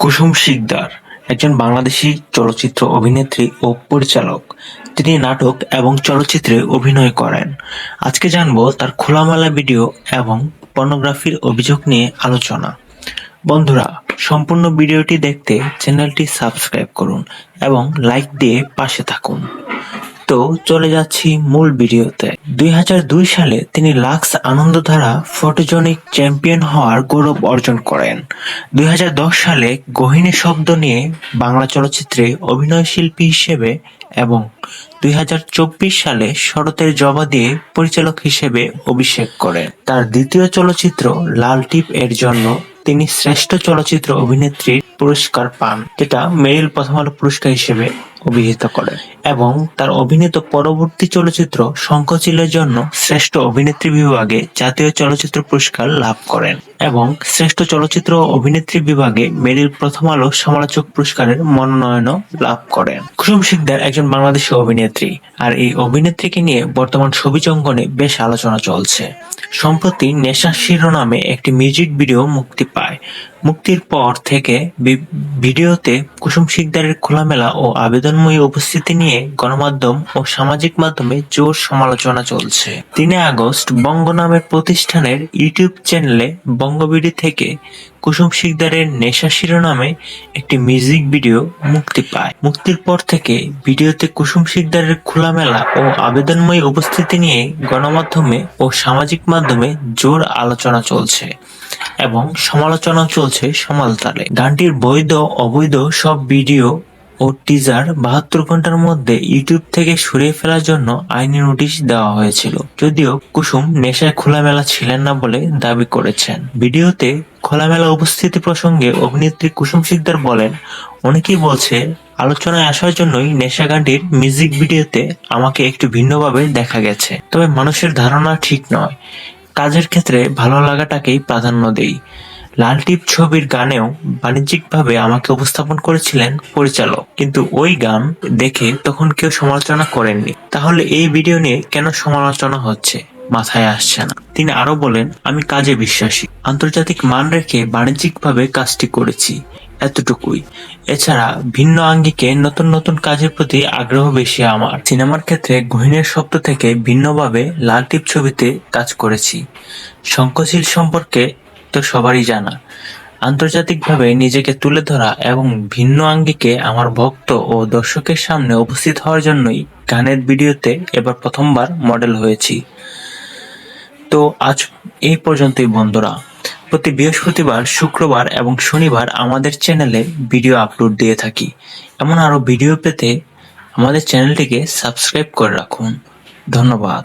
কুসুম শিকদার একজন বাংলাদেশী চলচ্চিত্র অভিনেত্রী ও পরিচালক। তিনি নাটক এবং চলচ্চিত্রে অভিনয় করেন। আজকে জানবো তার খোলামেলা ভিডিও এবং পর্নোগ্রাফির অভিযোগ নিয়ে আলোচনা। বন্ধুরা, সম্পূর্ণ ভিডিওটি দেখতে চ্যানেলটি সাবস্ক্রাইব করুন এবং লাইক দিয়ে পাশে থাকুন। তো চলে যাচ্ছি মূল ভিডিওতে। 2002 সালে তিনি লাক্স আনন্দধারা ফটোজেনিক চ্যাম্পিয়ন হওয়ার গৌরব অর্জন করেন। 2010 সালে গহিনী শব্দ নিয়ে বাংলা চলচ্চিত্রে অভিনয়শিল্পী হিসেবে এবং 2024 সালে শরতের জবা দিয়ে পরিচালক হিসেবে অভিষেক করেন। তার দ্বিতীয় চলচ্চিত্র লাল টিপ এর জন্য তিনি শ্রেষ্ঠ চলচ্চিত্র অভিনেত্রীর পুরস্কার পান, যেটা মেরিল প্রথম আলো পুরস্কার হিসেবে অভিহিত করেন, এবং তার অভিনীত পরবর্তী চলচ্চিত্র শঙ্খচিলের জন্য শ্রেষ্ঠ অভিনেত্রী বিভাগে জাতীয় চলচ্চিত্র পুরস্কার লাভ করেন এবং শ্রেষ্ঠ চলচ্চিত্র অভিনেত্রী বিভাগে মেরিল প্রথম আলো সমালোচক পুরস্কারের মনোনয়নও লাভ করেন। কুসুম শিকদার একজন বাংলাদেশী অভিনেত্রী, আর এই অভিনেত্রীকে নিয়ে বর্তমান সবিজ অঙ্গনে বেশ আলোচনা চলছে। সম্প্রতি নেশা শিরোনামে একটি মিউজিক ভিডিও মুক্তি পায়। মুক্তির পর থেকে ভিডিওতে কুসুম শিকদারের খোলামেলা ও আবেদনময়ী উপস্থিতি নিয়ে গণমাধ্যম ও সামাজিক মাধ্যমে জোর সমালোচনা চলছে। 3 আগস্ট বঙ্গ নামের প্রতিষ্ঠানের ইউটিউব চ্যানেলে বঙ্গবিডি থেকে কুসুম শিকদারের নেশা শিরোনামে একটি মিউজিক ভিডিও মুক্তি পায়। মুক্তির পর থেকে ভিডিওতে কুসুম শিকদারের খোলামেলা ও আবেদনময়ী উপস্থিতি নিয়ে গণমাধ্যমে ও সামাজিক মাধ্যমে জোর আলোচনা চলছে এবং সমালোচনা চলছে সমান তালে। গানটির বৈধ অবৈধ সব ভিডিও ও টিজার 72 ঘন্টার মধ্যে ইউটিউব থেকে সরিয়ে ফেলার জন্য আইনি নোটিশ দেওয়া হয়েছিল, যদিও কুসুম নেশায় খোলামেলা ছিলেন না বলে দাবি করেছেন। ভিডিওতে খোলামেলা উপস্থিতি প্রসঙ্গে অভিনেত্রী কুসুম শিকদার বলেন, অনেকেই বলছে আলোচনায় আসার জন্যই নেশা গানটির মিউজিক ভিডিওতে আমাকে একটু ভিন্নভাবে দেখা গেছে, তবে মানুষের ধারণা ঠিক নয়। কাজের ক্ষেত্রে ভালো লাগাটাকেই প্রাধান্য দেই। লাল টিপ ছবির গানেও বাণিজ্যিকভাবে আমাকে উপস্থাপন করেছিলেন পরিচালক, কিন্তু ওই গান দেখে তখন কেউ সমালোচনা করেননি। তাহলে এই ভিডিও নিয়ে কেন সমালোচনা হচ্ছে মাথায় আসছে না। তিনি আরো বলেন, আমি কাজে বিশ্বাসী, আন্তর্জাতিক মান রেখে বাণিজ্যিকভাবে কাজটি করেছি, এতটুকুই। এছাড়া ভিন্ন আঙ্গিকে নতুন নতুন কাজের প্রতি আগ্রহ বেশি আমার। সিনেমার ক্ষেত্রে গহীনের শব্দ থেকে ভিন্নভাবে লাল টিপ ছবিতে কাজ করেছি। শঙ্খচিল সম্পর্কে তো সবারই জানা। আন্তর্জাতিকভাবে নিজেকে তুলে ধরা এবং ভিন্ন আঙ্গিকে আমার ভক্ত ও দর্শকের সামনে উপস্থিত হওয়ার জন্যই গানের ভিডিওতে এবার প্রথমবার মডেল হয়েছি। তো আজ এই পর্যন্তই বন্ধুরা। প্রতি বৃহস্পতিবার, শুক্রবার এবং শনিবার আমাদের চ্যানেলে ভিডিও আপলোড দিয়ে থাকি। এমন আরো ভিডিও পেতে আমাদের চ্যানেলটিকে সাবস্ক্রাইব করে রাখুন। ধন্যবাদ।